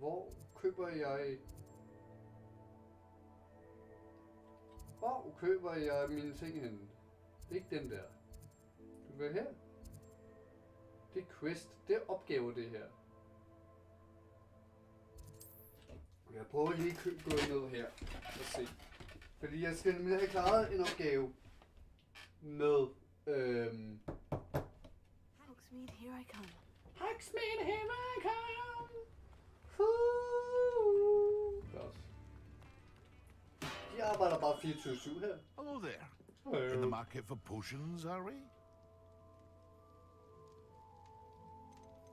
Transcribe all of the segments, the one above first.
Hvor køber jeg... Hvor køber jeg mine ting henne? Ikke den der. Du vil her? Det er quest. Det er opgave, det her. Jeg prøver lige at gå ned her og se. Fordi jeg skal nemlig have klaret en opgave med... Hogsmeade, here I come. Hogsmeade, here I come! Godt. De arbejder bare 24/7 her. Hello there. Hello. In the market for potions, are we?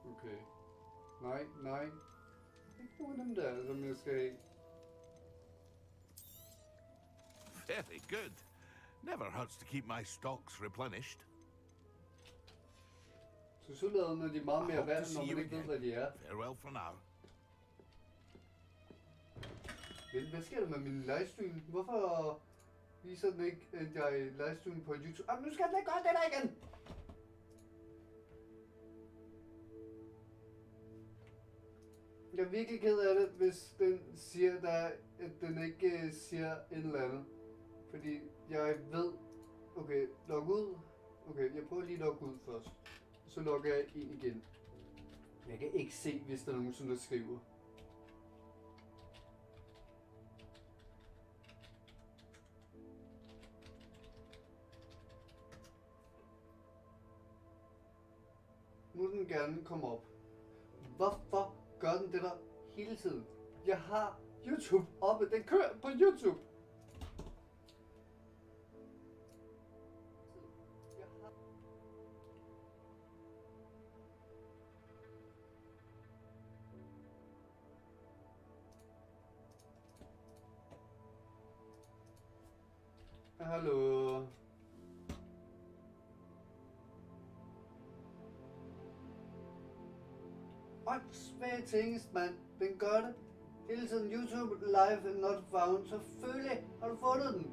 Okay. Nej. Ikke nogen af dem der, som jeg skal have. Very good. Never hurts to keep my stocks replenished. Så tilsyneladende er de meget I mere hope værd, to see når man you ikke ved, again. hvad de er. Farewell for now. Men hvad sker der med min livestream? Hvorfor viser den ikke, at jeg livestream på YouTube? Nu skal den ikke gøre det der igen! Jeg er virkelig ked af det, hvis den siger, at den ikke siger et eller andet. Fordi jeg ved... Okay, log ud. Okay, jeg prøver lige at logge ud først. Så logger jeg ind igen. Jeg kan ikke se, hvis der er nogen, der skriver. Nu vil den gerne komme op. Hvorfor gør den det der hele tiden? Jeg har YouTube oppe. Den kører på YouTube. Hallo. Åndssvage tingest, mand. Den gør det. Hele tiden YouTube live and not found. Selvfølgelig har du fundet den.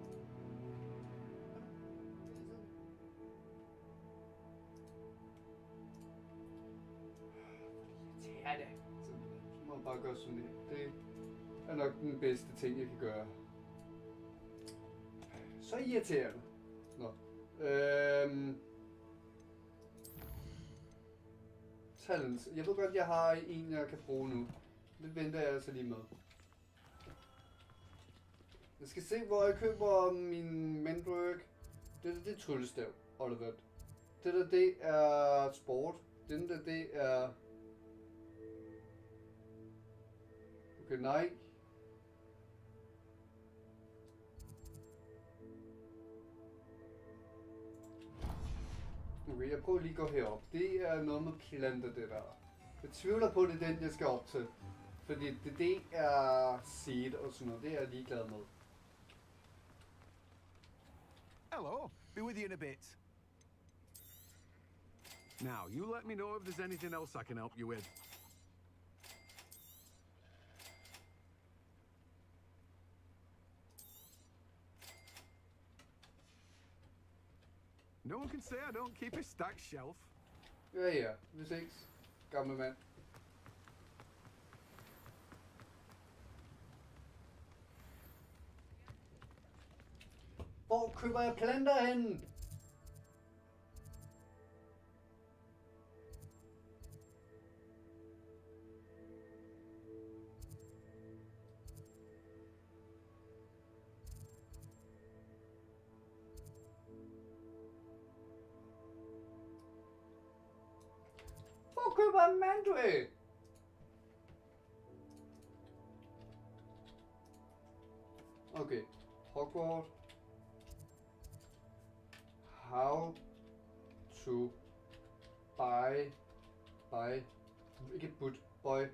Det er det. Så må jeg bare gøre sådan her. Det er nok den bedste ting, jeg kan gøre. Så irriterende. Nå. Talents. Jeg ved godt, jeg har en, jeg kan bruge nu. Det venter jeg altså lige med. Jeg skal se, hvor jeg køber min mendwork. Det er tryllestav. Oliver. Det er sport. Det er... Okay, nej. Okay, jeg prøver lige at gå herop. Det er noget med planter, det der. Jeg tvivler på, det er den, jeg skal op til. Fordi det er seed og sådan noget. Det er jeg ligeglad med. Hello, be with you in a bit. Now, you let me know if there's anything else I can help you with. No one can say I don't keep a stacked shelf. Ja. Vi ses, gamle mand. Hvor køber jeg planter henne? Hvor køber jeg mandel? Okay, Hogwarts. How to buy, ikke buy.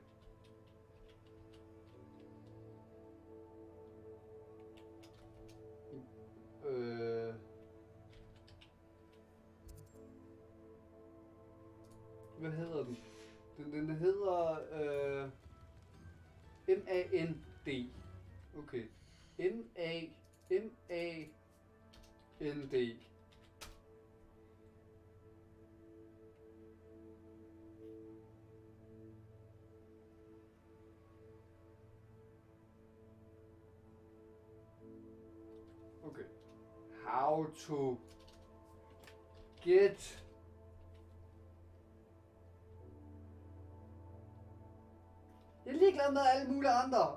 Hvad hedder den? Den hedder M-A-N-D. Okay. M-A-N-D. Auto. Get. Jeg er ligeglad med alle mulige andre.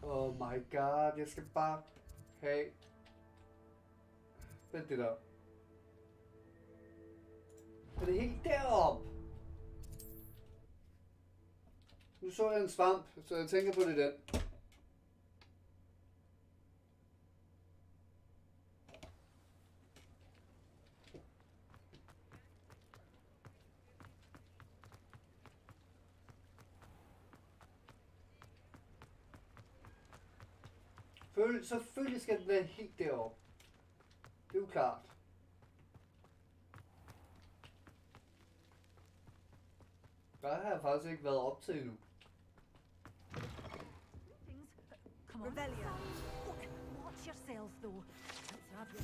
Oh my god, jeg skal bare have... Vent det der. Er det helt deroppe? Nu så jeg en svamp, så jeg tænker på det den. Selvfølgelig skal den være helt deroppe. Det er jo klart. Der har jeg faktisk ikke været op til endnu. Come on. Rebellion. Watch yourself, though. Let's have your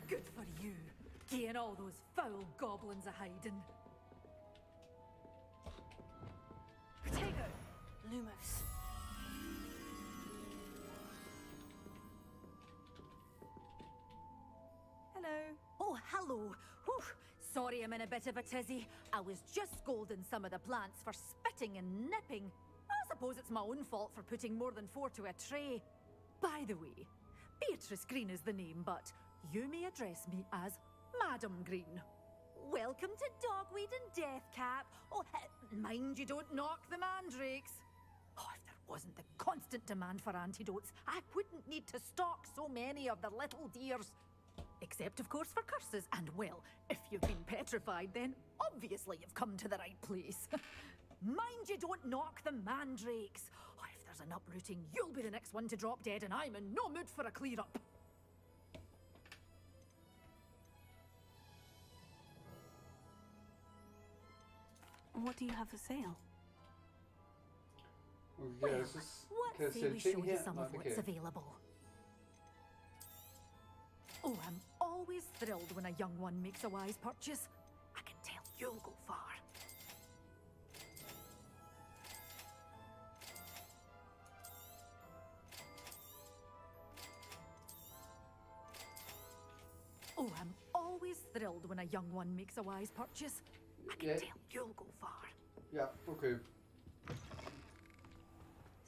Good for you. Getting all those foul goblins a hiding. Take it. Lumos. Hello. Oh, hello. Whew. Sorry I'm in a bit of a tizzy. I was just scolding some of the plants for spitting and nipping. I suppose it's my own fault for putting more than 4 to a tray. By the way, Beatrice Green is the name, but you may address me as Madam Green. Welcome to Dogweed and Deathcap. Oh, mind you don't knock the mandrakes. Oh, if there wasn't the constant demand for antidotes, I wouldn't need to stock so many of the little dears. Except, of course, for curses. And, well, if you've been petrified, then obviously you've come to the right place. Mind you don't knock the mandrakes. Oh, if there's an uprooting, you'll be the next one to drop dead, and I'm in no mood for a clear-up. What do you have for sale? Okay, Well, så what kan jeg say sælge we show ting you her? some Nej, of det what's kan jeg. available? Oh, I'm always thrilled when a young one makes a wise purchase. I can tell you'll go far. Oh, I'm always thrilled when a young one makes a wise purchase. I can Ja, tell you'll go far. ja, okay.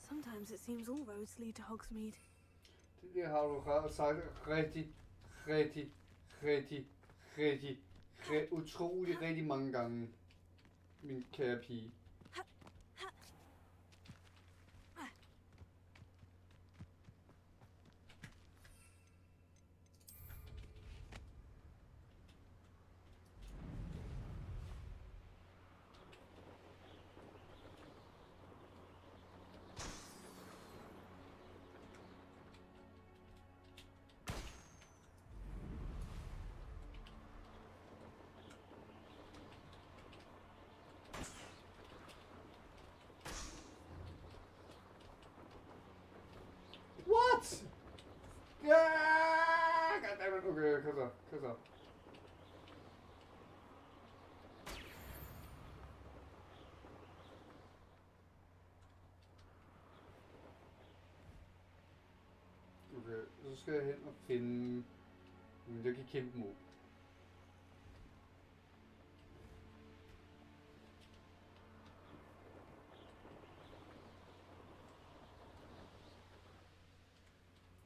Sometimes it seems all roads lead to Hogsmeade. Det har du sagt utrolig rigtig mange gange, min kære pige. What? Yeah! Goddammit. Okay, kom så. Okay, så skal jeg hen og finde... Jeg kan kæmpe mod.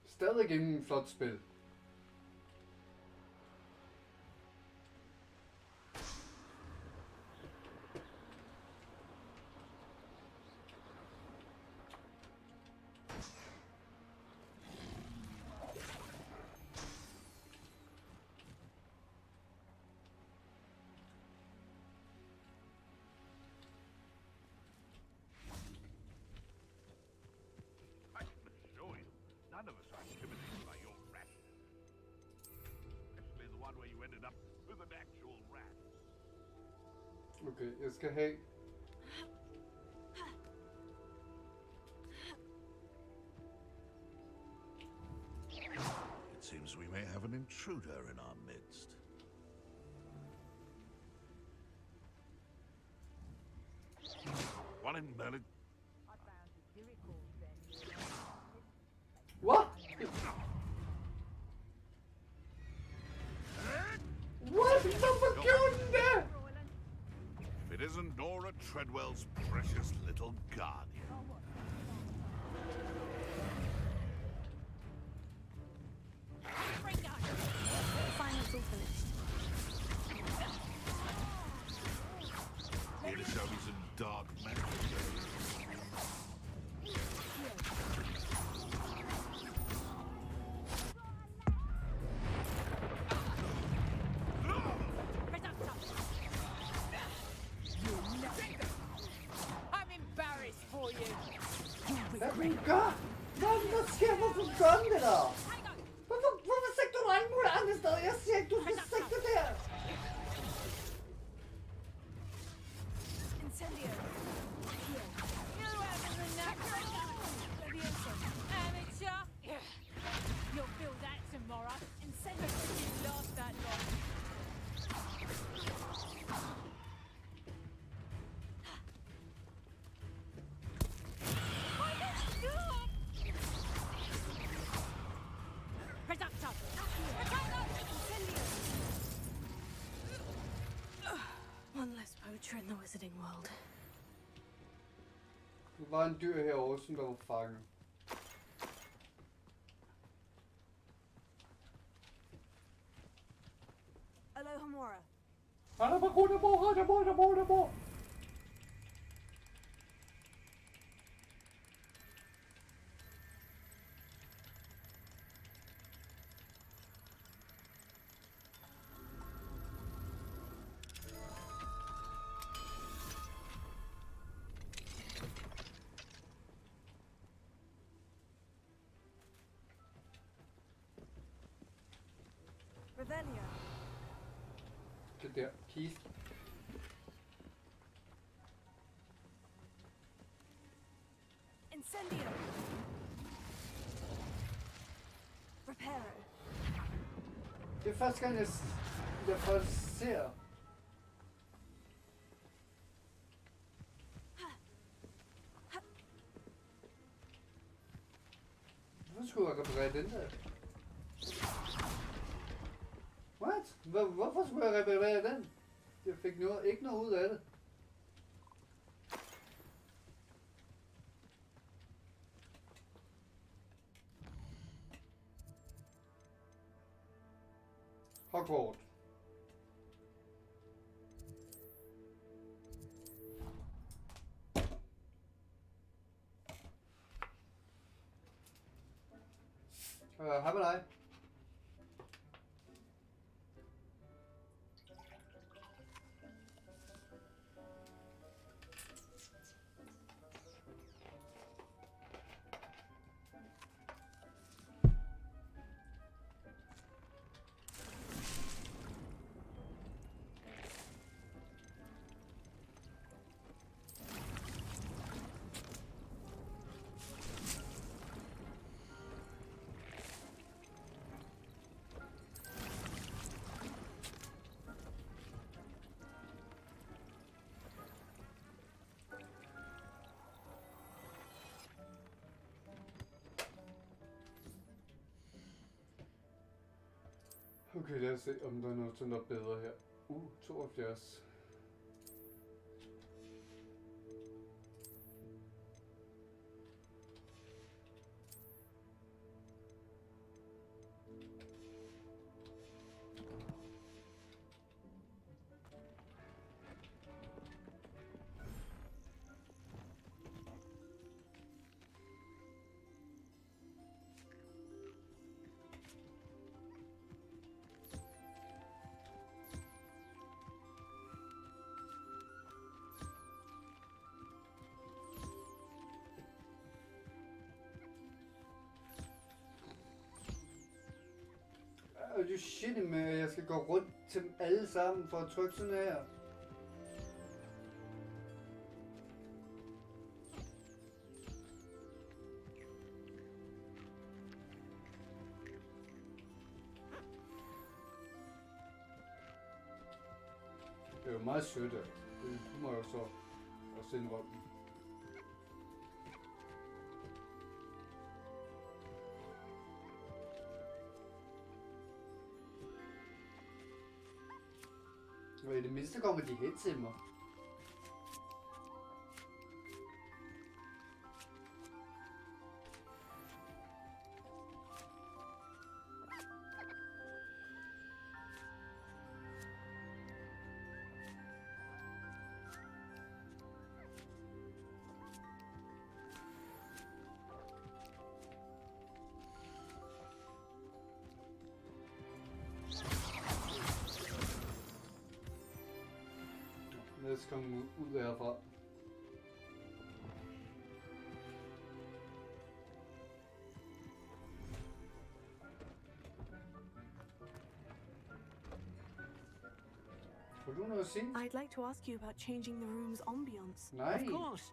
Stadig en flot spil. I can assure you, none of us are intimidated by your rat. Especially the one where you ended up with an actual rat. Okay, jeg skal have... It seems we may have an intruder in our midst. morning, Merlin. What? What? Hvorfor gjorde den det? If it isn't Nora Treadwell's precious little guardian. Finals all finished. Here to show me some dark magic. I'm embarrassed for you. Hvad den gør? Hvad er det, der sker? Hvorfor gør den det der? Hvorfor sigter du alle mulige andre steder? Jeg siger ikke, du skal sigte der. Incendio. You have the knacker. Leviosa. Amateur. You'll feel that tomorrow. Incendio. You last that long. One less poacher in the wizarding world. Du var en dyr herovre, som der var fanget. Alohomora. Revelio. Det der kiste. Incendio. Reparo. Det er første gang, jeg først ser. Hvorfor skulle jeg reparere den der? What? Hvorfor skulle jeg reparere den? Jeg fik ikke noget ud af det. Hogwarts. Hej med dig. Okay, lad os se, om der er noget, som der er bedre her. 72. Er du shitty med, at jeg skal gå rundt til dem alle sammen for at trykke sådan her? Det er jo meget sødt, at det må jeg jo så også indrømme. Og i det mindste kommer de hen til mig. Lad os komme ud herfra. Har du noget at sige? I'd like to ask you about changing the room's ambience. Nej. Of course.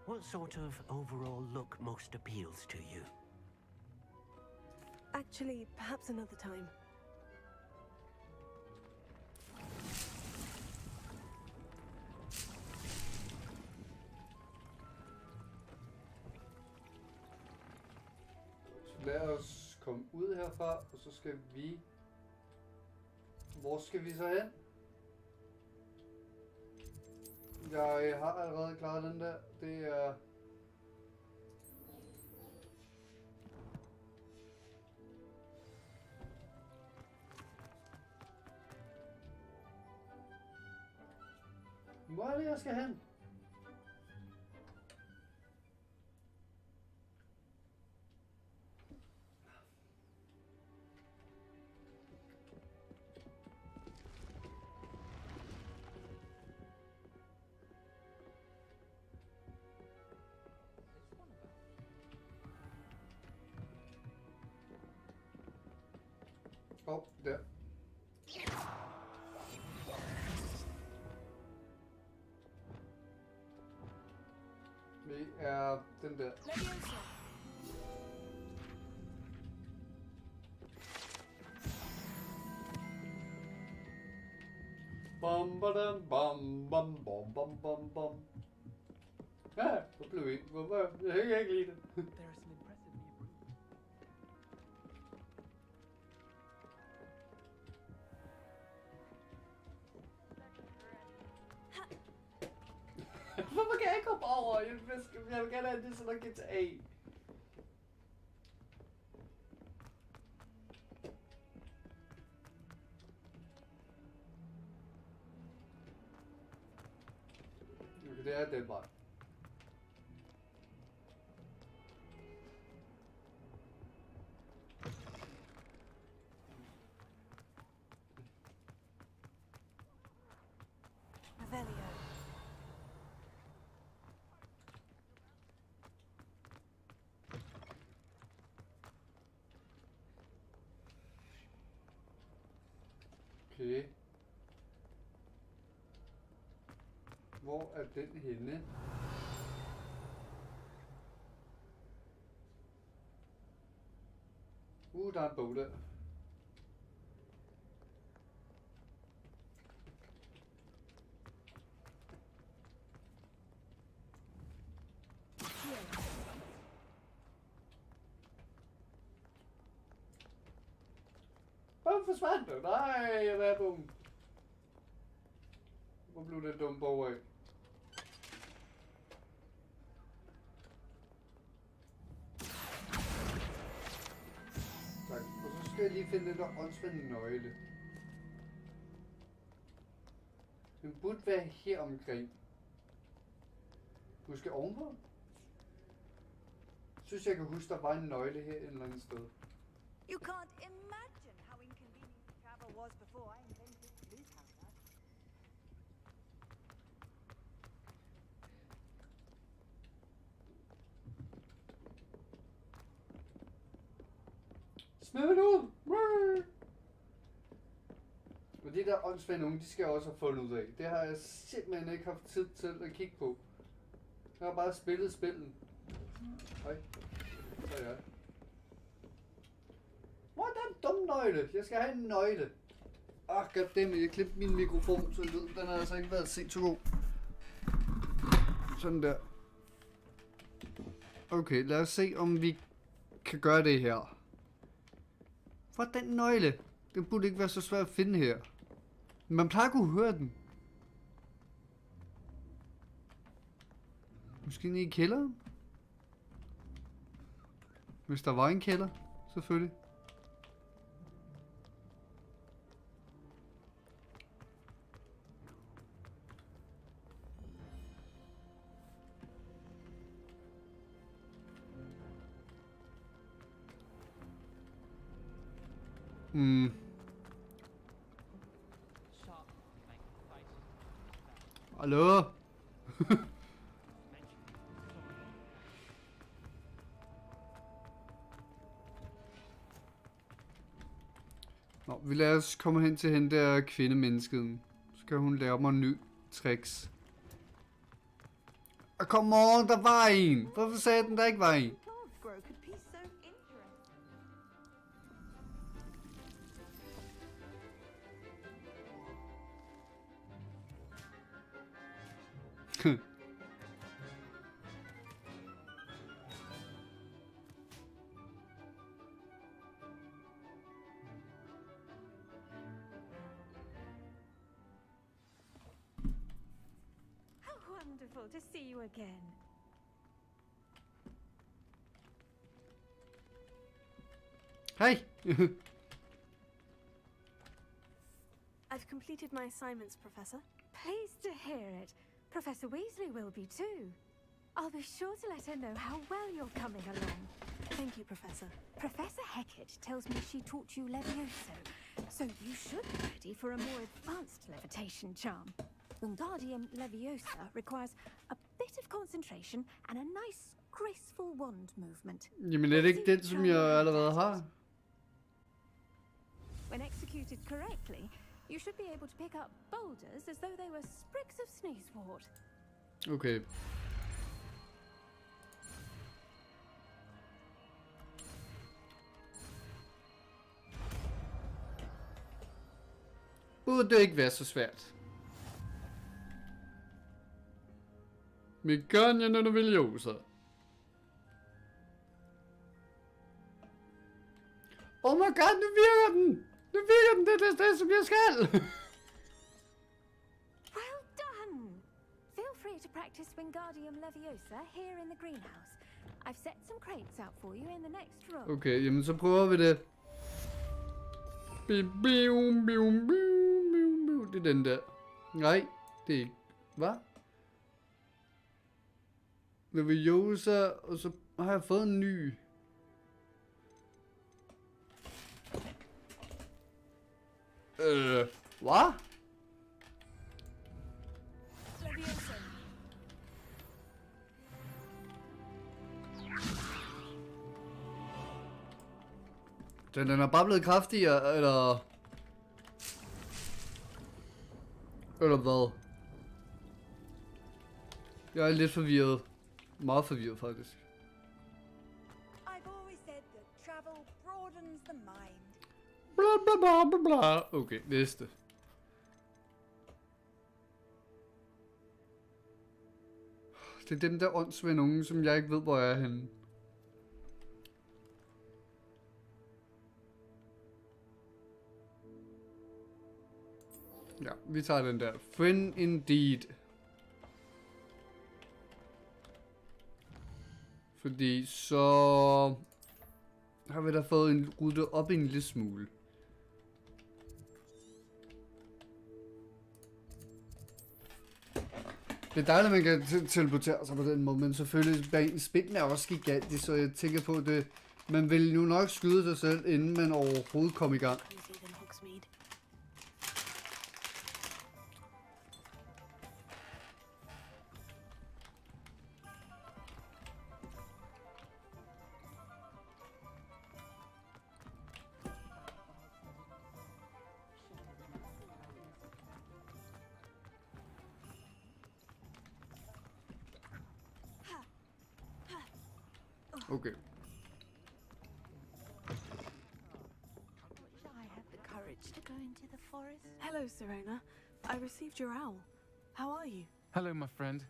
What sort of overall look most appeals to you? Actually, perhaps another time. Lad os komme ud herfra, og så skal vi... Hvor skal vi så hen? Jeg har allerede klaret den der. Det er... Hvor er det, jeg skal hen? Der. Vi er den der. Bam badam bam bam bam bam bam bam. Ja, hvor blev vi? Hvorfor? Jeg kan ikke lide det. Hvorfor kan jeg ikke hoppe over? Jeg vil gerne have det, så der kan til A. Okay, det er den vej. Revelio. Okay. Hvor er den henne? Der er en bog der. Hvor forsvandt du? Nej, hvad er bogen? Hvor blev den dumme bog af? Tak. Og så skal jeg lige finde den der åndsvende nøgle. Den burde være her omkring. Husk ovenpå? Jeg synes, jeg kan huske, der var en nøgle her et eller andet sted. You can't imagine how inconvenient the travel was before I invented blue powder. Smid den ud! Og de der åndssvage unge, de skal jeg også have fundet ud af. Det har jeg simpelthen ikke haft tid til at kigge på. Jeg har bare spillet spillet. Hej. Så er jeg. Hvor er den dumme nøgle? Jeg skal have en nøgle. Goddammit, jeg klippede min mikrofon, så lyden den har altså ikke været sindssygt god. Sådan der. Okay, lad os se, om vi kan gøre det her. Hvor er den nøgle? Den burde ikke være så svær at finde her. Man plejer at kunne høre den. Måske nede i kælderen? Hvis der var en kælder, selvfølgelig. Hallo? Nå, vi lader os komme hen til hende der kvindemennesket. Så kan hun lære mig ny tricks. Og come on, der var en! Hvorfor sagde den, der ikke var en? Wonderful to see you again. Hej! I've completed my assignments, Professor. Pleased to hear it. Professor Weasley will be too. I'll be sure to let her know how well you're coming along. Thank you, Professor. Professor Hygge tells me she taught you Levioso, so you should be ready for a more advanced levitation charm. Wingardium Leviosa requires a bit of concentration and a nice, graceful wand movement. Jamen er det ikke den, som jeg allerede har? When executed correctly, you should be able to pick up boulders as though they were sprigs of sneezewort. Okay. Burde det ikke være så svært? Wingardium Leviosa. Oh my god, nu virker den! Nu virker den, det er det, som jeg skal! Well done! Feel free to practice Wingardium Leviosa here in the greenhouse. I've set some crates out for you in the next room. Okay, jamen så prøver vi det. Det er den der. Nej, det er ikke. Hvad? Leviosa, og så har jeg fået en ny. Hvad? Den er bare blevet kraftigere, eller... Eller hvad? Jeg er lidt forvirret. Meget forvirret, faktisk. I've always said that travel broadens the mind. Bla bla bla bla bla. Okay, næste. Det er dem der åndssvage nogen, som jeg ikke ved, hvor jeg er henne. Ja, vi tager den der. Friend indeed. Fordi så har vi da fået en rute op en lille smule. Det er dejligt, at man kan teleportere sig på den måde, men selvfølgelig, spillen er også gigantisk, så jeg tænker på det. Man vil jo nok skyde sig selv, inden man overhovedet kommer i gang. Okay. I have the courage to go into the forest. Hello, Serena. I received your owl. How are you? Hello, my friend.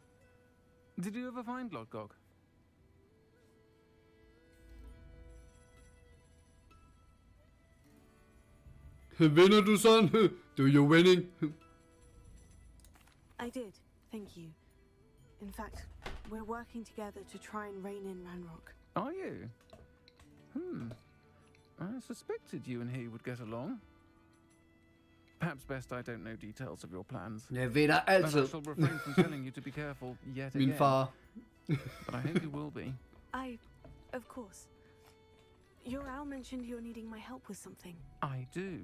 Did you ever find Lodgog? Vinder du sådan? Do you winning? I did, thank you. In fact, we're working together to try and rein in Ranrock. Are you? I suspected you and he would get along. Perhaps best I don't know details of your plans. Jeg vinder And I altid. shall refrain from telling you to be careful yet Min again. far. But I hope you will be. Of course. Your owl mentioned you're needing my help with something. I do.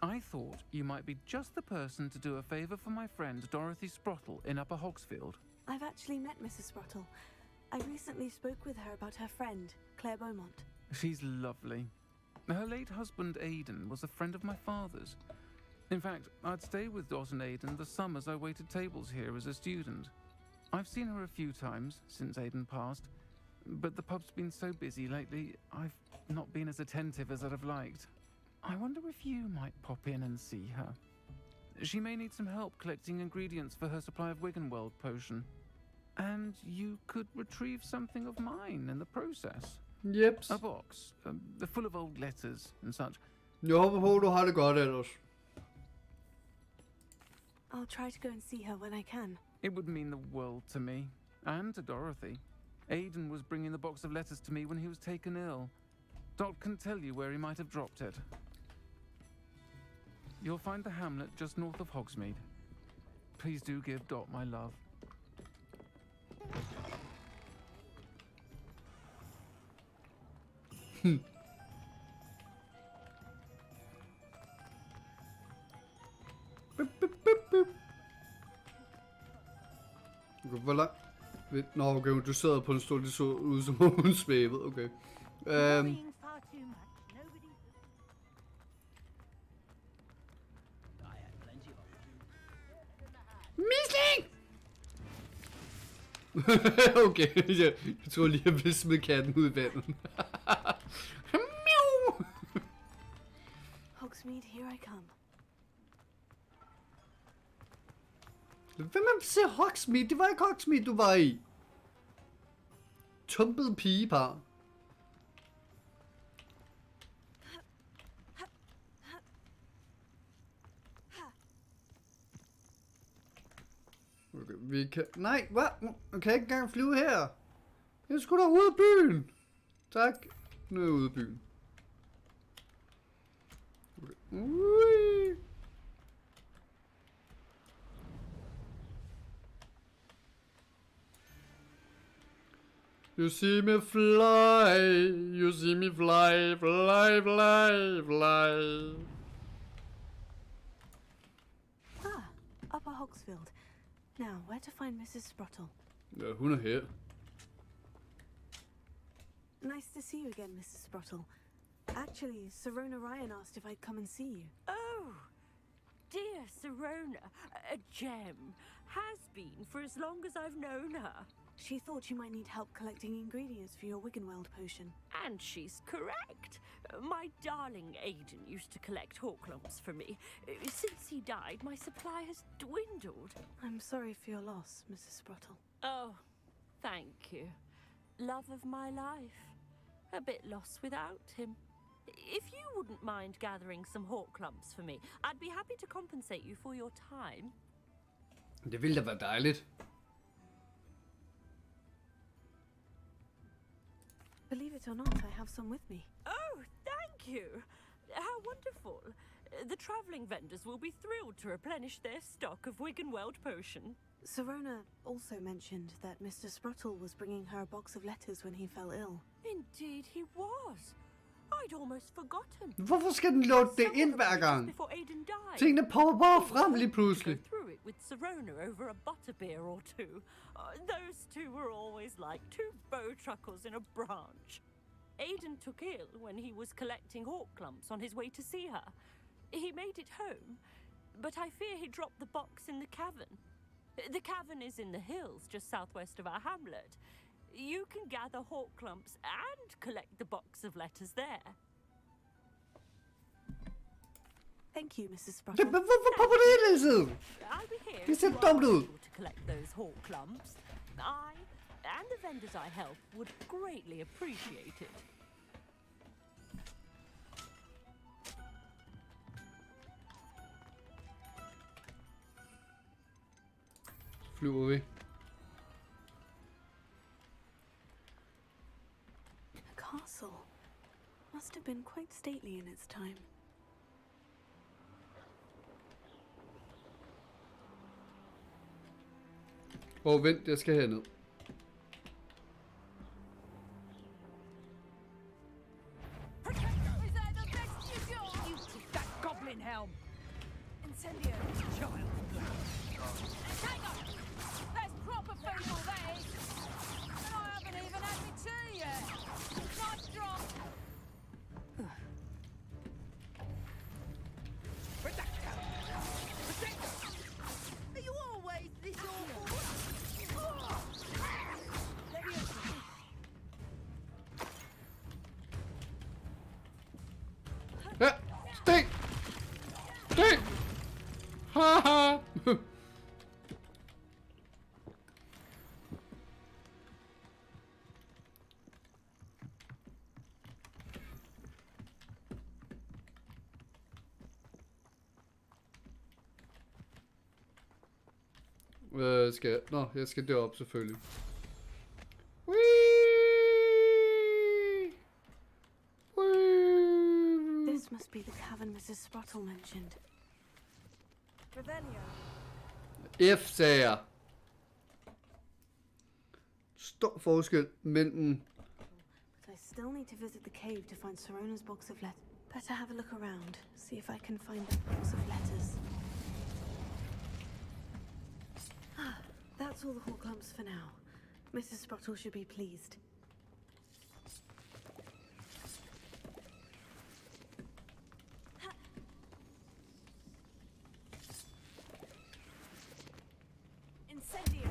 I thought you might be just the person to do a favour for my friend Dorothy Sprottle in Upper Hogsfield. I've actually met Mrs. Sprottle. I recently spoke with her about her friend, Claire Beaumont. She's lovely. Her late husband Aidan was a friend of my father's. In fact, I'd stay with Dot and Aidan the summers I waited tables here as a student. I've seen her a few times since Aidan passed, but the pub's been so busy lately, I've not been as attentive as I'd have liked. I wonder if you might pop in and see her. She may need some help collecting ingredients for her supply of Wiggenweld potion. And you could retrieve something of mine in the process. Yep. A box, full of old letters and such. Jeg håber på, du har det godt ellers. I'll try to go and see her when I can. It would mean the world to me, and to Dorothy. Aidan was bringing the box of letters to me when he was taken ill. Dot can tell you where he might have dropped it. You'll find the hamlet just north of Hogsmeade. Please do give Dot my love. Okay, hvor langt? Nå, okay, du sad på en stol, det så ud som om hun svævede, okay. Worrying far too much. Nobody. Misling! Okay, jeg tror lige, jeg ville smide katten ud i vandet. Miau! Hogsmeade, here I come. Hvem er siger Hogsmeade? Det var ikke Hogsmeade, du var i. Tumpet pigepar. Okay, vi kan... Nej, hvad? Jeg kan ikke engang flyve her. Jeg skulle da ud af byen. Tak. Nu er jeg ude af byen. Okay. Ui. You see me fly, you see me fly, fly, fly, fly. Upper Hogsfield. Now, where to find Mrs. Sprottle? Ja, hun er her. Nice to see you again, Mrs. Sprottle. Actually, Sirona Ryan asked if I'd come and see you. Oh, dear Sirona, a gem. Has been for as long as I've known her. She thought you might need help collecting ingredients for your Wiggenweld potion. And she's correct. My darling Aidan used to collect horklumps for me. Since he died, my supply has dwindled. I'm sorry for your loss, Mrs. Sprottle. Oh, thank you. Love of my life. A bit lost without him. If you wouldn't mind gathering some horklumps for me, I'd be happy to compensate you for your time. Det ville da være dejligt. Believe it or not, I have some with me. Oh, thank you. How wonderful. The travelling vendors will be thrilled to replenish their stock of Wiggenweld potion. Sirona also mentioned that Mr. Sprottle was bringing her a box of letters when he fell ill. Indeed he was. I'd almost forgotten. Hvorfor skal den loade det ind hver gang? Before Aidan died. Tingene popper bare frem lige Go pludselig. through it with Sirona over a butterbeer or two. Those two were always like two bowtruckles in a branch. Aidan took ill when he was collecting horklumps on his way to see her. He made it home, but I fear he dropped the box in the cavern. The cavern is in the hills just southwest of our hamlet. You can gather horklumps and collect the box of letters there. Thank you, Mrs. Sprottle. Hvorfor popper det ind hele tiden? I'll be here Det ser if you are dumt ud. able to collect those horklumps. I and the vendors I help would greatly appreciate it. flyver vi. A castle. Must have been quite stately in its time. Vent, jeg skal herned. Incendio! Child! There's proper food for days! And I haven't even had my tea yet! Nice drop! Are you always this awful? Ja, stik! Stik! Haha! Skal jeg? Nå, jeg skal derop selvfølgelig. Whee! Whee! This must be the cavern Mrs. Sprottle mentioned. F, sagde jeg. Stor forskel mellem... But I still need to visit the cave to find Sirona's box of letters. Better have a look around, see if I can find that box of letters. That's all the Horcrux for now. Mrs. Sprottle should be pleased. Incendio!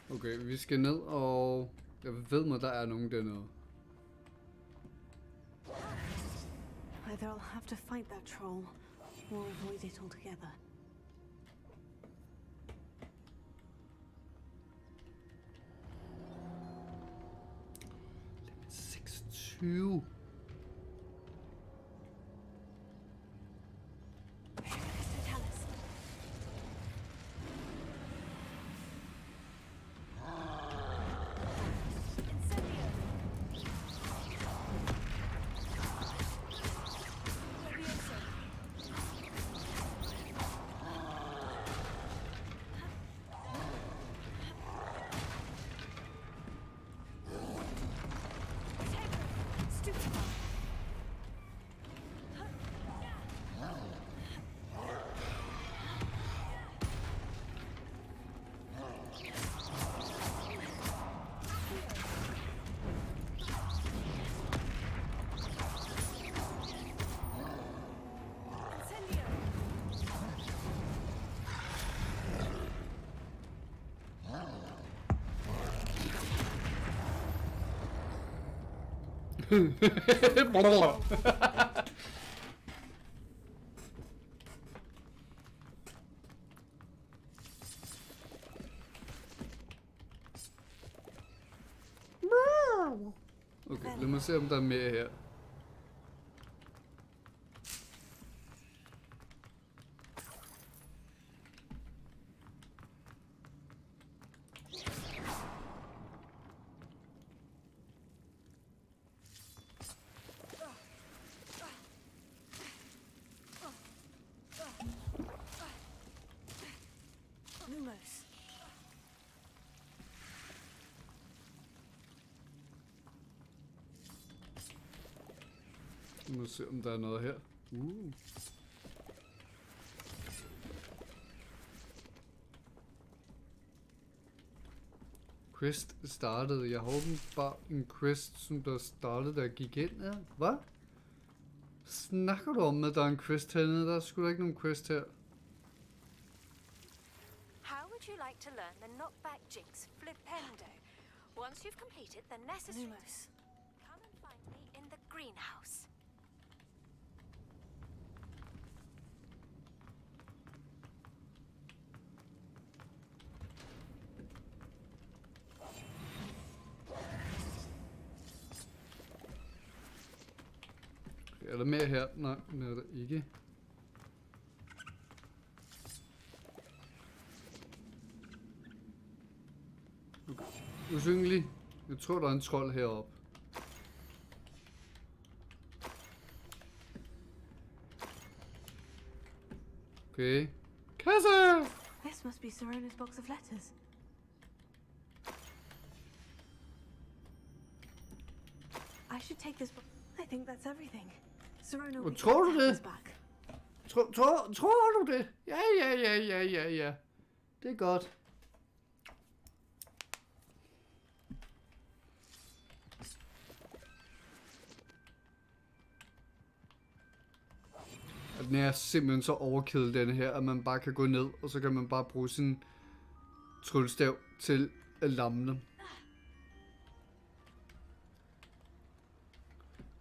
Okay, vi skal ned, og jeg ved mig, der er nogen dernede. Either I'll have to fight that troll, or avoid it altogether. Limit 26. Okay, lad mig se om der er mere her. Lad mig se om der er noget her. Quest startede. Jeg har åbenbart en quest, som der startede, da jeg gik ind. Ja, hvad? Snakker du om, at der er en quest hernede? Der er sgu da ikke nogen quest her. How would you like to learn the knockback jigs flipendo? Once you've completed the necessary, come and find me in the greenhouse. Er der mere her? Nej, det er der ikke. Okay. Usynlig. Jeg tror, der er en trold heroppe. Okay. Kasse! This must be Serona's box of letters. I should take this book. I think that's everything. Serona will tror du have det? this back. Tror du det? Ja. Det er godt. Den er simpelthen så overkill, denne her, at man bare kan gå ned, og så kan man bare bruge sin tryllestav til at lamme dem.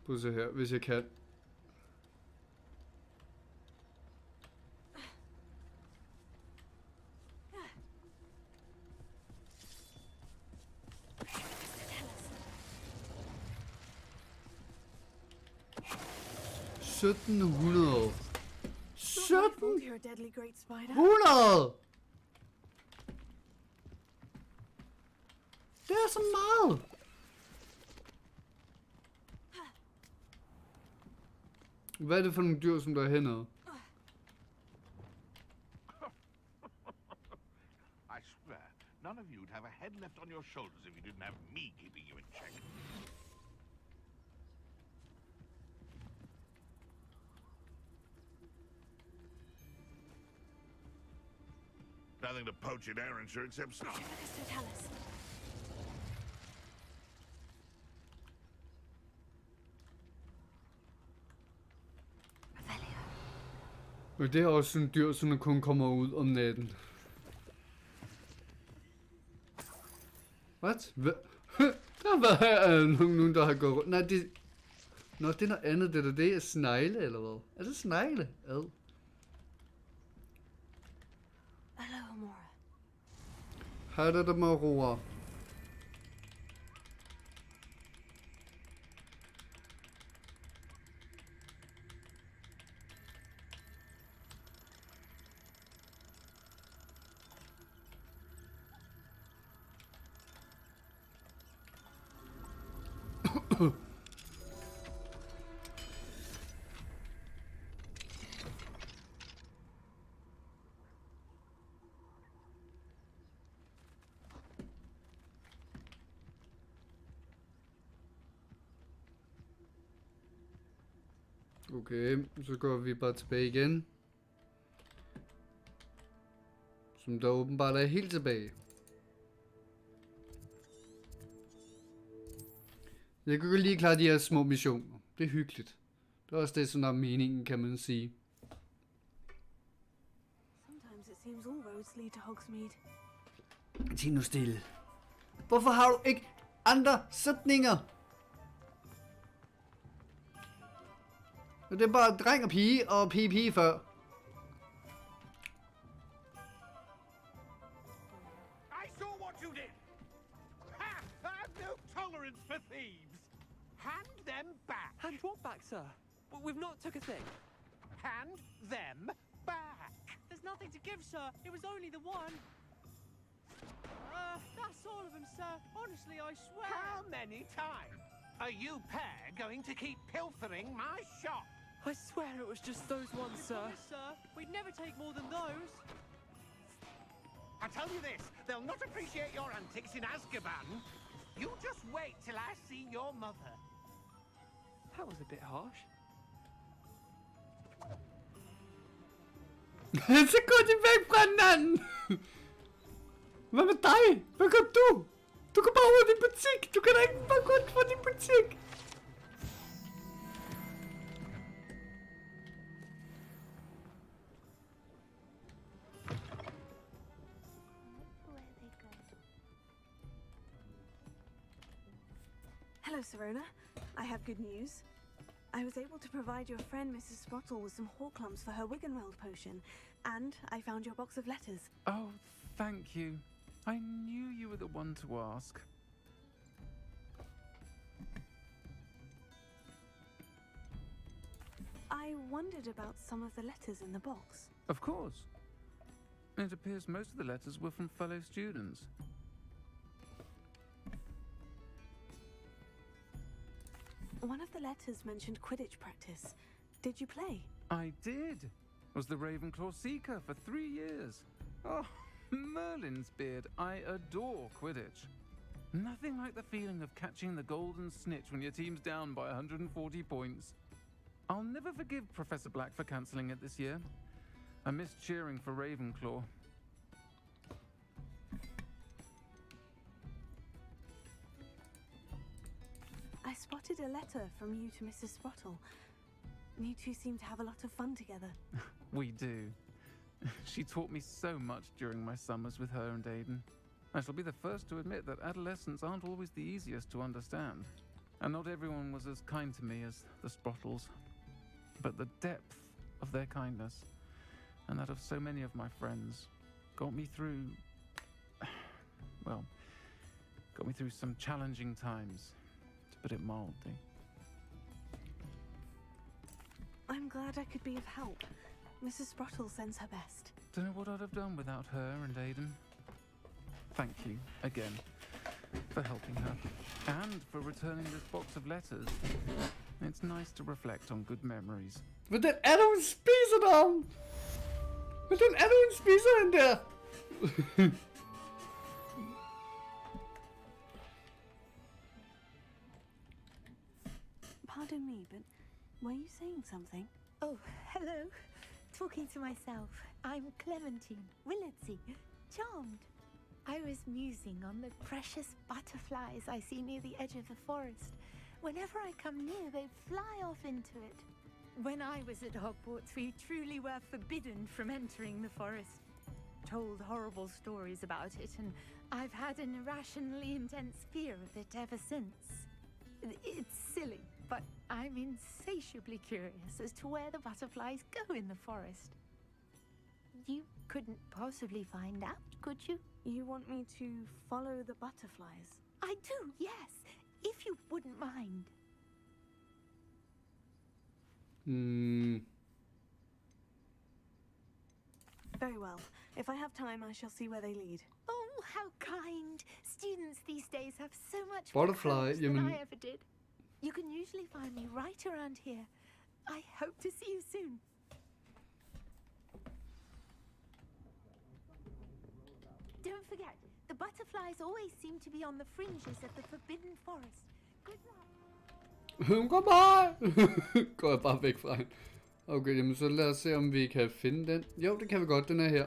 Prøv at se her, hvis jeg kan. $1700. You're a deadly great spider. 100! Det er så meget! Hvad er det for nogle dyr, som der er hernede? I swear, none of you'd have a head left on your shoulders if you didn't have me keeping you in check. Nothing to poach in Aaronshire except snow. Tell us. Men det er også sådan dyr, som kun kommer ud om natten. What? Der var nogen, der har gået rundt. Nej, det... Nå, det er noget andet. Det er snegle, eller hvad? Er det snegle? Ad. Hello, Amora. Hej, der er Marora. Okay, så går vi bare tilbage igen. Som der åbenbart er helt tilbage. Jeg kan godt lige klare de her små missioner. Det er hyggeligt. Det er også det, som der er meningen, kan man sige. Sometimes it seems all roads lead to Hogsmeade. Tid nu stille. Hvorfor har du ikke andre sætninger? Det er bare dreng og pige og pige før. I saw what you did. Ha! I have no tolerance for thieves. Hand them back. Hand what back, sir? We've not took a thing. Hand them back. There's nothing to give, sir. It was only the one. That's all of them, sir. Honestly, I swear. How many times are you pair going to keep pilfering my shop? I swear it was just those ones, sir. Promise, sir. We'd never take more than those. I tell you this, they'll not appreciate your antics in Azkaban. You just wait till I see your mother. That was a bit harsh. Så går de væk fra hinanden. Hvad med dig? Hvad gør du? Du går bare ud af din butik. Du kan da ikke bare gå ud fra din butik. Hello, Serona. I have good news. I was able to provide your friend Mrs. Sprottle with some horklumps for her Wiggenweld potion, and I found your box of letters. Oh, thank you. I knew you were the one to ask. I wondered about some of the letters in the box. Of course. It appears most of the letters were from fellow students. One of the letters mentioned Quidditch practice. Did you play? I did. Was the Ravenclaw Seeker for 3 years. Oh, Merlin's beard. I adore Quidditch. Nothing like the feeling of catching the golden snitch when your team's down by 140 points. I'll never forgive Professor Black for cancelling it this year. I missed cheering for Ravenclaw. I spotted a letter from you to Mrs. Sprottle. You two seem to have a lot of fun together. We do. She taught me so much during my summers with her and Aiden. I shall be the first to admit that adolescents aren't always the easiest to understand. And not everyone was as kind to me as the Sprottles. But the depth of their kindness, and that of so many of my friends, got me through... well, got me through some challenging times, to put it mildly. I'm glad I could be of help. Mrs. Sprottle sends her best. Don't know what I'd have done without her and Aiden. Thank you, again, for helping her, and for returning this box of letters. It's nice to reflect on good memories. Men den er du en spiser derom! Men den er du en spiser, den der! Pardon me, but were you saying something? Oh, hello. Talking to myself. I'm Clementine, Willardsey, charmed. I was musing on the precious butterflies I see near the edge of the forest. Whenever I come near, they fly off into it. When I was at Hogwarts, we truly were forbidden from entering the forest. Told horrible stories about it, and I've had an irrationally intense fear of it ever since. It's silly, but I'm insatiably curious as to where the butterflies go in the forest. You couldn't possibly find out, could you? You want me to follow the butterflies? I do, yes, if you wouldn't mind. Very well. If I have time, I shall see where they lead. Oh, how kind. Students these days have so much Butterfly, more courage than jamen- I ever did. You can usually find me right around here. I hope to see you soon. Don't forget, the butterflies always seem to be on the fringes of the Forbidden Forest. Good luck. Hun går bare! Går jeg bare væk fra hende. Okay, jamen så lad os se, om vi kan finde den. Jo, det kan vi godt, den er her.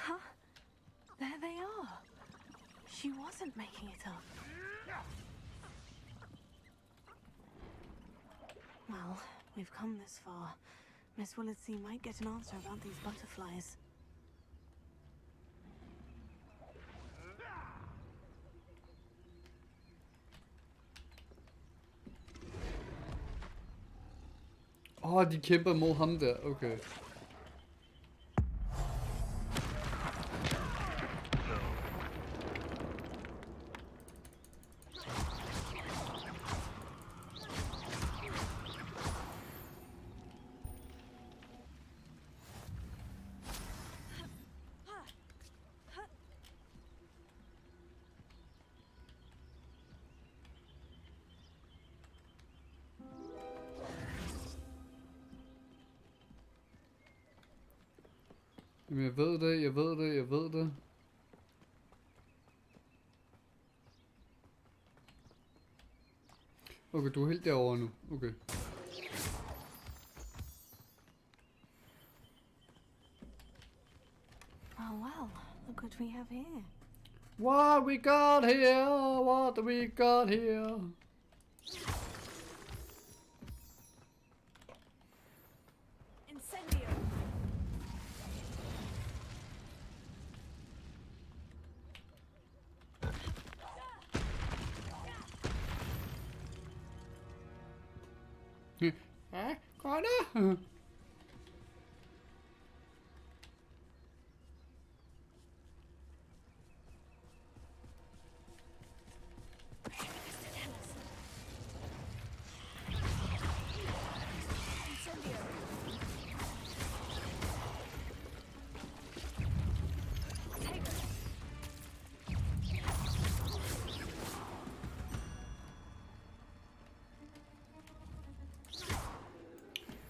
Huh? There they are. She wasn't making it up. Well, we've come this far. Miss Willardsey might get an answer about these butterflies. De kæmper mod ham der. Okay. Jamen, jeg ved det. Okay, du er helt derovre nu. Okay. Oh well, look what we have here. What we got here? What we got here? Incendio. Ja, godt.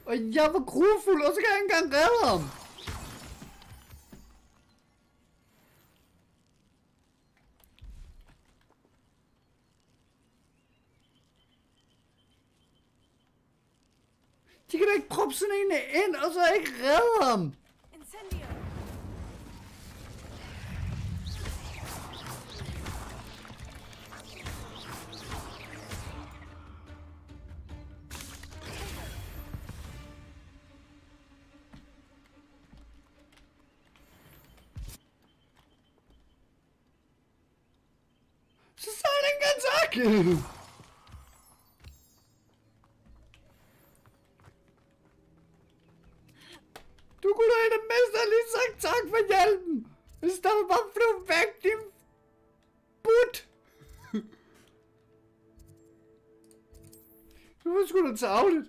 Og jeg var grufuld, og så kan jeg ikke engang redde ham. De kan da ikke proppe sådan en ind, og så ikke redde ham. Så er det ikke engang tak. Du kunne da i det mindste have lige sagt tak for hjælpen. Hvis der var bare flyve væk, din but. Det var sgu da tarveligt.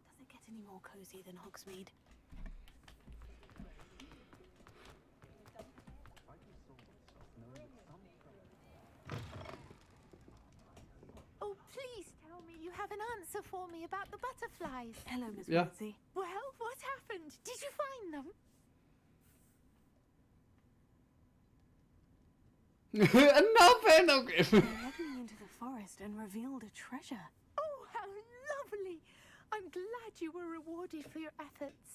Doesn't get any more cozy than Hogsmeade. Oh, please tell me you have an answer for me about the butterflies. Hello, Miss Yeah. Lindsay. Well, what happened? Did you find them? Nothing, okay. They led me into the forest and revealed a treasure. Oh, how lovely! I'm glad you were rewarded for your efforts.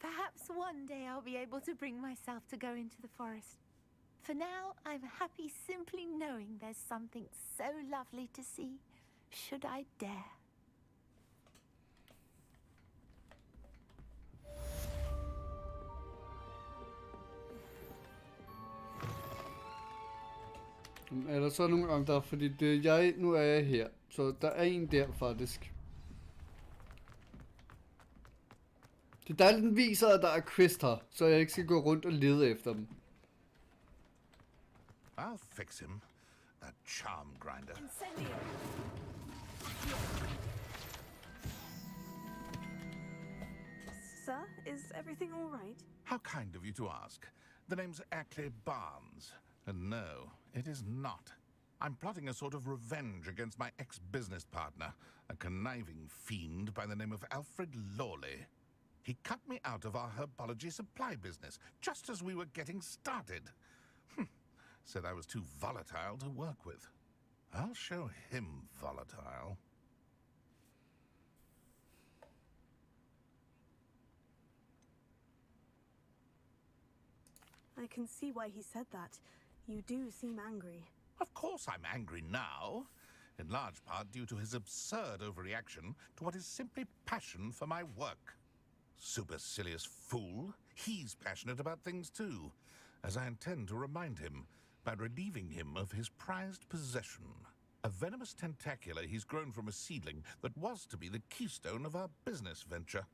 Perhaps one day I'll be able to bring myself to go into the forest. For now, I'm happy simply knowing there's something so lovely to see, should I dare. Er der så nogle andre? Fordi nu er jeg her. Så der er en der faktisk. Det er dejligt, den viser, at der er quest her, så jeg ikke skal gå rundt og lede efter dem. I'll fix him, that charm grinder. Sir, is everything all right? How kind of you to ask. The name's Ackley Barnes. And no, it is not. I'm plotting a sort of revenge against my ex-business partner, a conniving fiend by the name of Alfred Lawley. He cut me out of our herbology supply business, just as we were getting started. Said I was too volatile to work with. I'll show him volatile. I can see why he said that. You do seem angry. Of course I'm angry now, in large part due to his absurd overreaction to what is simply passion for my work. Supercilious fool, he's passionate about things too, as I intend to remind him by relieving him of his prized possession. A venomous tentacula he's grown from a seedling that was to be the keystone of our business venture.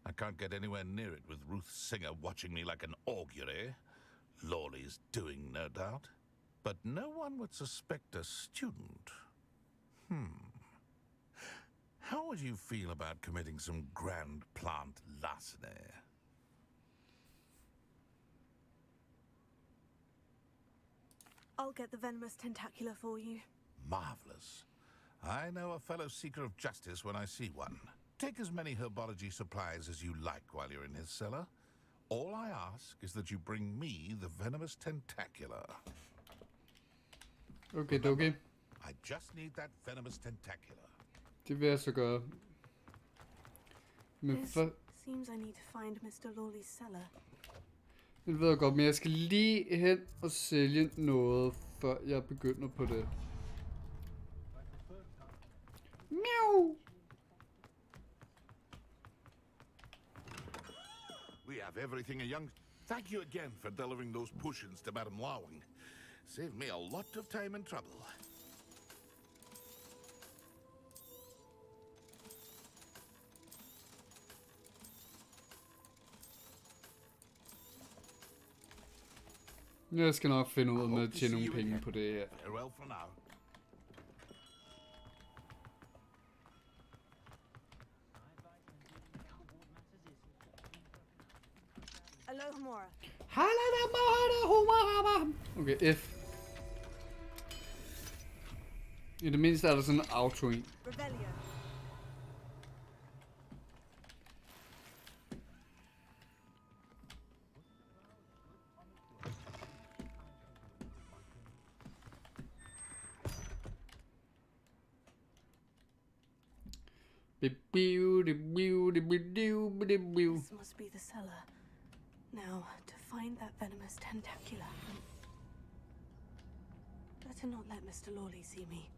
I can't get anywhere near it with Ruth Singer watching me like an augury. Lawley's doing, no doubt. But no one would suspect a student. How would you feel about committing some grand plant larceny? I'll get the venomous tentacula for you. Marvelous. I know a fellow seeker of justice when I see one. Take as many herbology supplies as you like while you're in his cellar. All I ask is that you bring me the venomous tentacula. Okay, okay. I just need that venomous tentacula. Det vil jeg så gøre. Men This seems I need to find Mr. Lawley's cellar. Det ved jeg godt, men jeg skal lige hen og sælge noget, før jeg begynder på det. Miau! We have everything a young... Thank you again for delivering those potions to Madame Lawing. Saved me a lot of time and trouble. Jeg skal nok finde ud af med at tjene nogle penge på det her. Farewell for now. Alohomora. Okay, F. I det mindste er der sådan en auto en. Revelio. This must be the cellar. Now, to find that venomous tentacula. Better not let Mr. Lawley see me.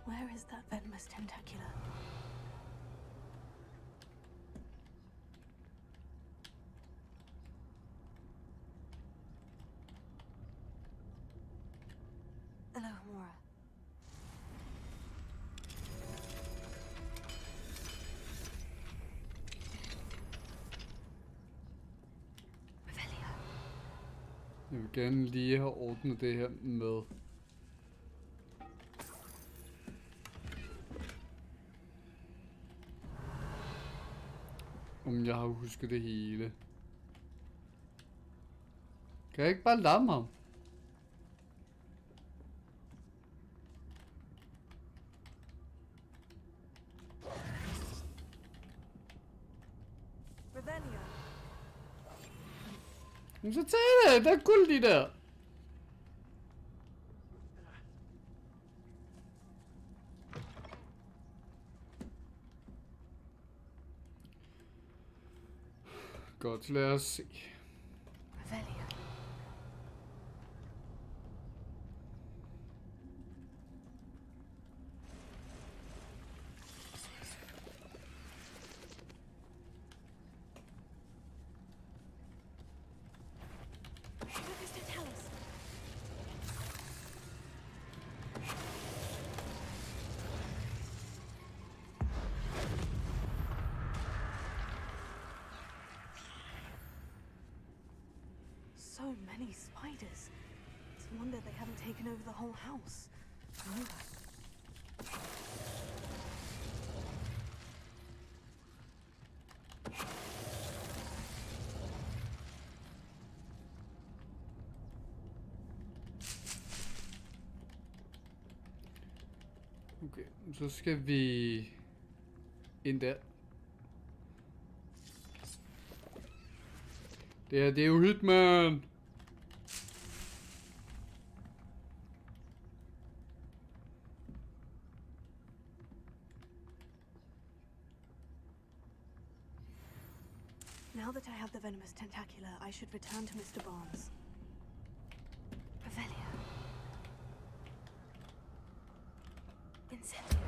Where is that venomous tentacula? Alohomora. Jeg vil gerne lige have ordnet det her med. Om jeg har husket det hele. Kan jeg ikke bare lamme ham? Revelio. Men så tag det! Der er guld i der! Godt, lad os se. Revelio. What does it tell us? So many spiders. It's a wonder they haven't taken over the whole house. Okay, så skal vi ind der. Det er jo Hitman! Now that I have the venomous tentacula, I should return to Mr. Barnes. Revelio. Incendio.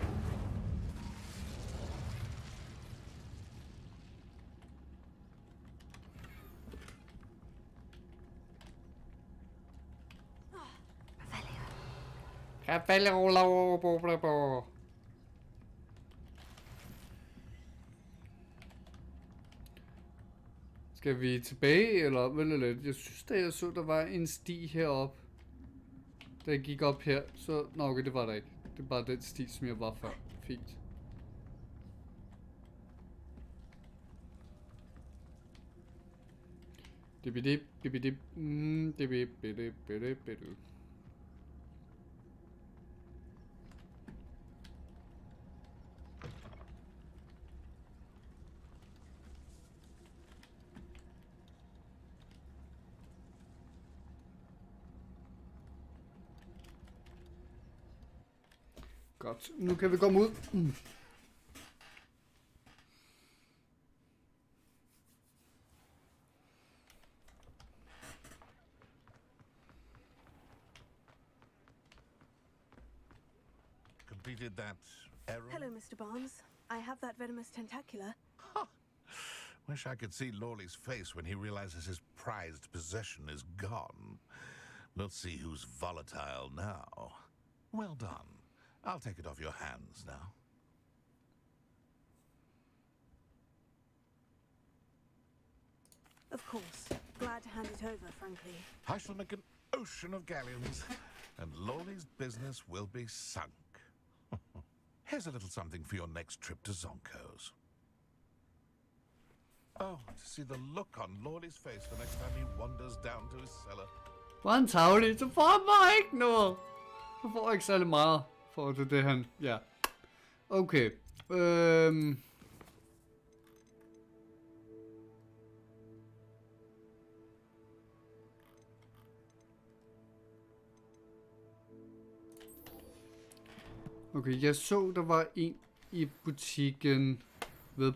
Skal vi tilbage, eller vent lidt? Jeg synes da jeg så, der var en sti heroppe. Da jeg gik op her, så... Nå okay, det var der ikke. Det er bare den sti, som jeg var før. Fint. Dibidip, dibidip, dibidip, dibidip, dibidip. Godt, nu kan vi komme ud. completed that errand? Hello, Mr. Barnes. I have that venomous tentacula. Wish I could see Lawley's face when he realizes his prized possession is gone. Let's see who's volatile now. Well done. I'll take it off your hands now. Of course. Glad to hand it over, frankly. I shall make an ocean of galleons, and Lawley's business will be sunk. Here's a little something for your next trip to Zonko's. Oh, to see the look on Lawley's face the next time he wanders down to his cellar. Var han tavlig, så får han bare ikke noget. Han får ikke særlig meget for det han... Ja. Okay. Okay, jeg så, der var en i butikken ved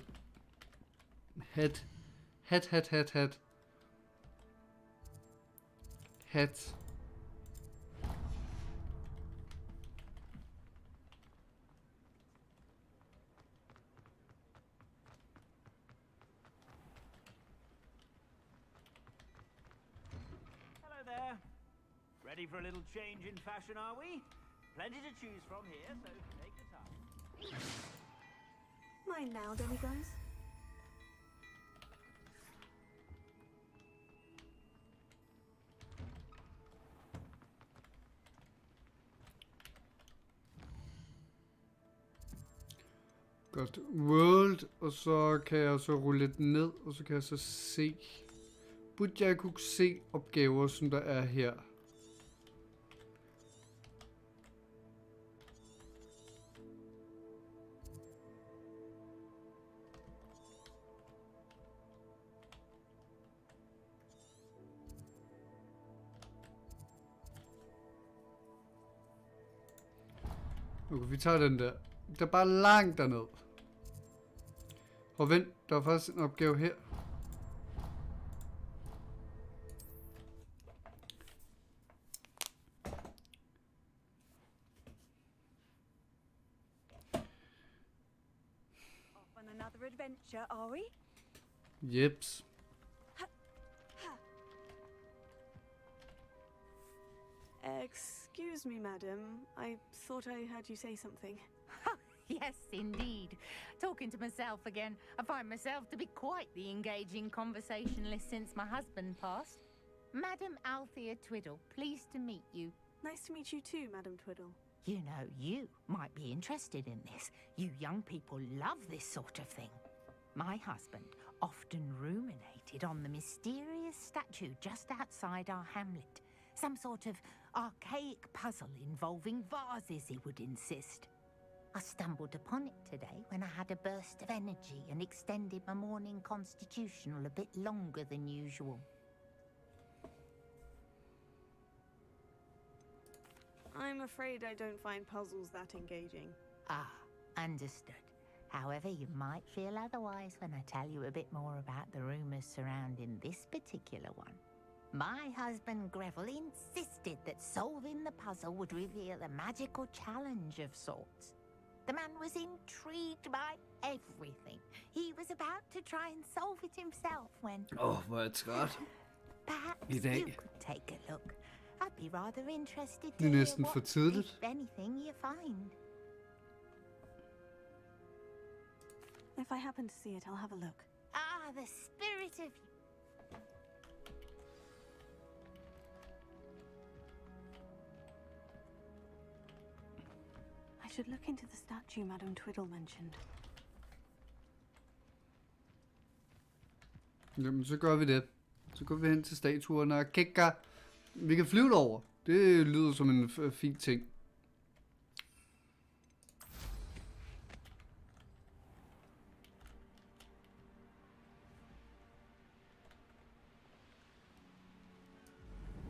hat. Hello there. Ready for a little change in fashion, are we? Plenty to choose from here, so take your time. Mine now, demigos. Godt. World, og så kan jeg så rulle lidt ned, og så kan jeg så se... Burde jeg kunne se opgaver, som der er her? Okay, vi tager den der. Der er bare langt derned. Og vent, der er faktisk en opgave her. Off on another adventure, are we? Jeps. Excuse me, madam. I thought I heard you say something. Yes, indeed. Talking to myself again. I find myself to be quite the engaging conversationalist since my husband passed. Madam Althea Twiddle, pleased to meet you. Nice to meet you too, Madam Twiddle. You know, you might be interested in this. You young people love this sort of thing. My husband often ruminated on the mysterious statue just outside our hamlet. Some sort of archaic puzzle involving vases, he would insist. I stumbled upon it today when I had a burst of energy and extended my morning constitutional a bit longer than usual. I'm afraid I don't find puzzles that engaging. Ah, understood. However, you might feel otherwise when I tell you a bit more about the rumours surrounding this particular one. My husband Greville insisted that solving the puzzle would reveal a magical challenge of sorts. The man was intrigued by everything. He was about to try and solve it himself when... Hvor er træt. Perhaps I dag. you could take a look. I'd be rather interested to Det er hear næsten for what, tidligt. if anything, you find. If I happen to see it, I'll have a look. Ah, the spirit of you. I should look into the statue Madam Twiddle mentioned. Jamen, så gør vi det. Så går vi hen til statuerne og kigger. Vi kan flyve derover. Det lyder som en fin ting.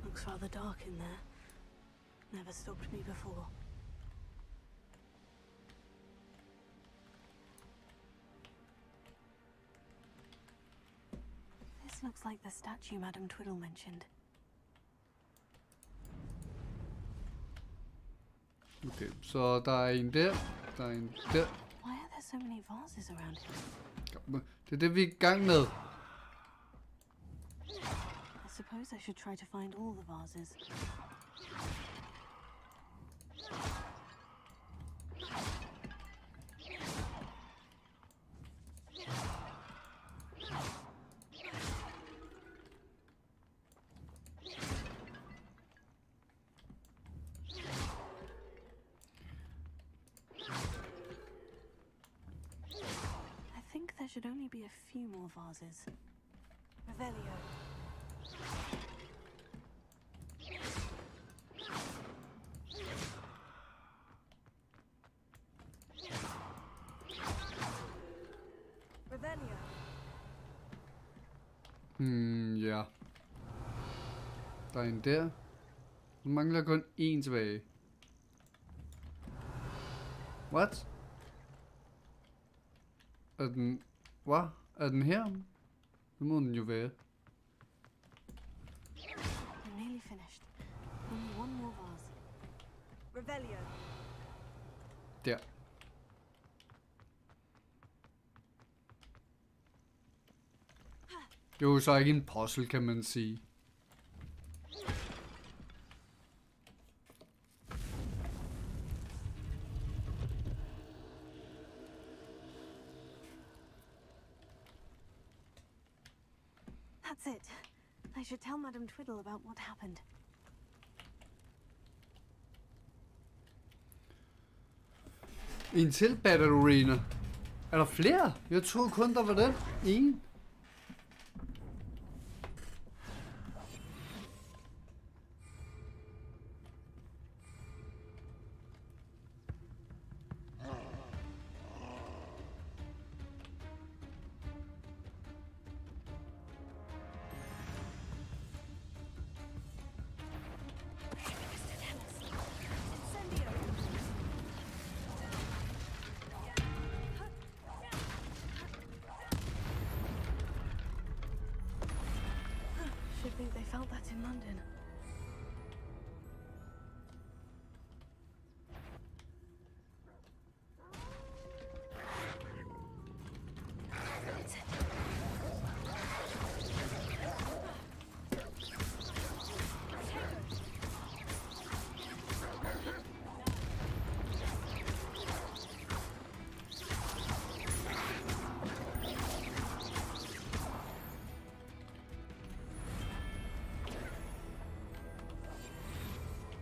Looks rather dark in there. Never stopped me before. This looks like the statue Madam Twiddle mentioned. Okay, så der er en der. Der er en der. Why are there so many vases around here? Det er det, vi er i gang med. I suppose I should try to find all the vases. There should only be a few more vases. Revelio. Revelio. Ja. Der er en der. Nu mangler kun en tilbage. What? Er den... Hvad? Er den her? Det må den jo være. I'm nearly finished. Only one more vase. Revelio. Der. Jo, så er ikke en puzzle, kan man sige. That's it. I should tell Madame Twiddle about what happened. En til Battle Arena. Er der flere? Jeg troede kun, der var den ene. Should think they felt that in London.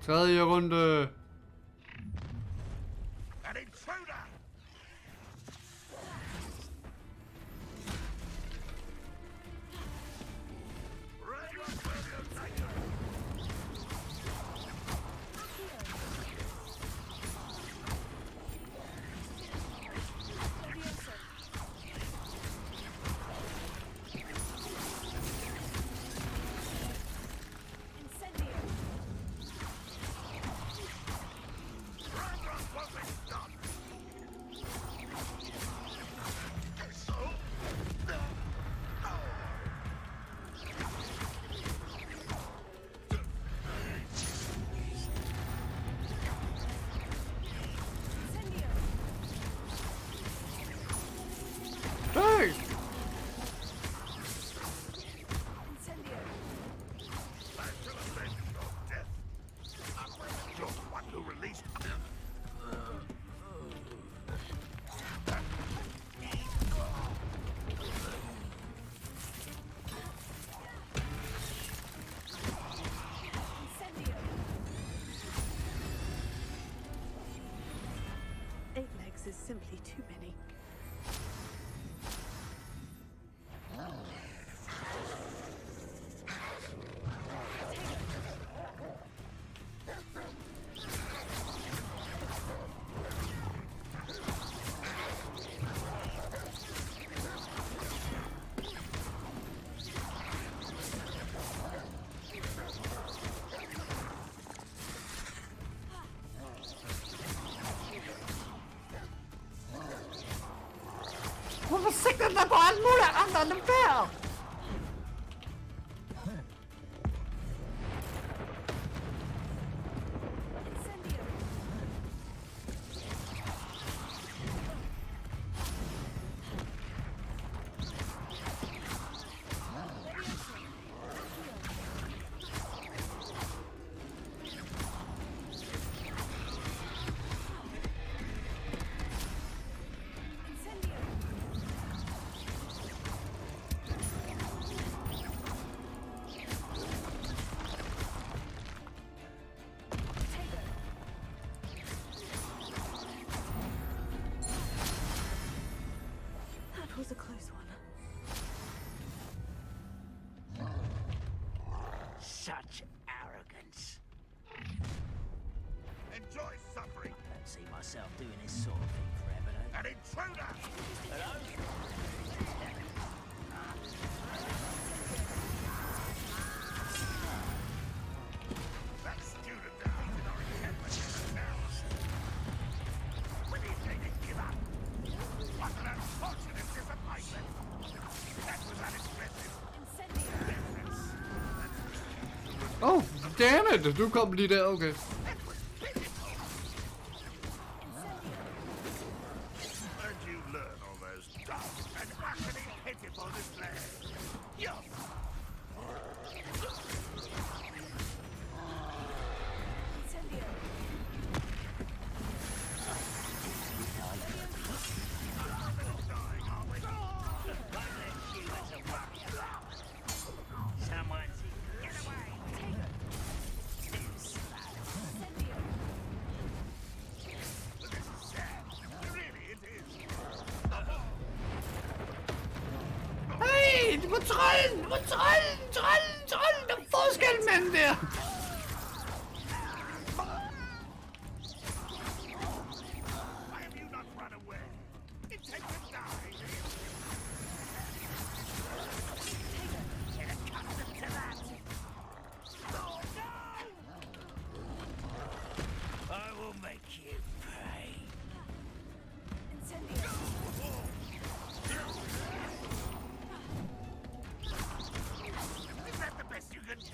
Tredje runde. An intruder! Is simply too many. Hvorfor sigter den på alt muligt andre end dem der? yourself doing this sort of thing forever, don't An intruder! Hello? That student down in our encampment now. When he didn't give up. What an unfortunate disappointment. That was unexpected. Oh, damn it! Du kom lige der, okay. Where'd you learn all those dumb and utterly pitiful displays? Yup! Hey, det var trolden! Det var trolden! Der er forskel mellem der! Why have you not run away? It takes a die. Get accustomed to that. Oh, no! I will make you pay. Is that the best you can do?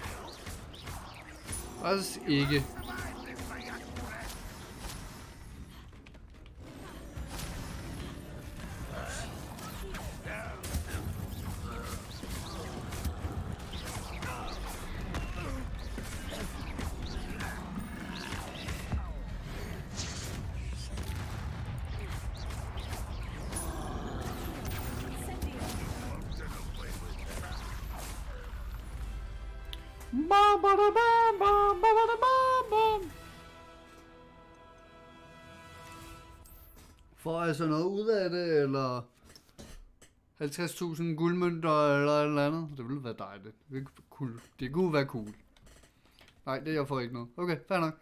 Også ikke. Survive this, my young friend. Får jeg så noget ud af det, eller 50.000 guldmønter, eller et eller andet? Det ville være dejligt. Det kunne være cool. Nej, det jeg får ikke noget. Okay, fair nok.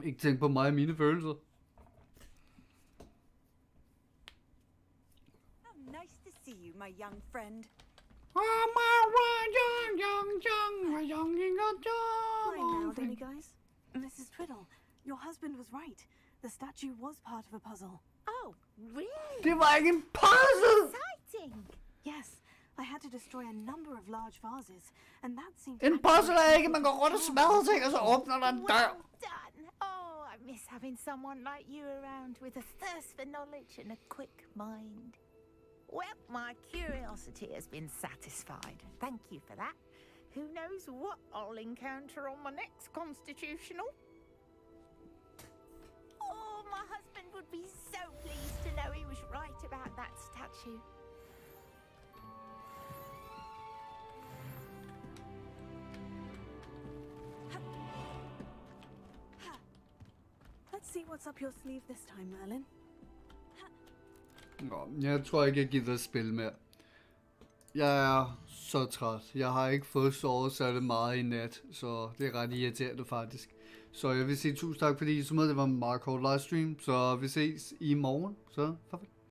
Ikke tænk på mig og mine følelser. Nice to see you, my young friend. Fine now, don't you guys? Mrs. Twiddle, your husband was right. The statue was part of a puzzle. Oh, really? Det var ikke en puzzle! Exciting! Yes, I had to destroy a number of large vases, and that seemed En puzzle er ikke, man går rundt og smadrer ting, og så åbner der en dør. Well done! Oh, I miss having someone like you around with a thirst for knowledge and a quick mind. Well, my curiosity has been satisfied. Thank you for that. Who knows what I'll encounter on my next constitutional? Oh, my husband would be so pleased to know he was right about that statue. Let's see what's up your sleeve this time, Merlin. Nå, jeg tror ikke, jeg gider at spille mere. Jeg er så træt. Jeg har ikke fået sovet særlig meget i nat, så det er ret irriterende faktisk. Så jeg vil sige tusind tak, fordi I så med. Det var en meget kort livestream, så vi ses i morgen. Så farvel.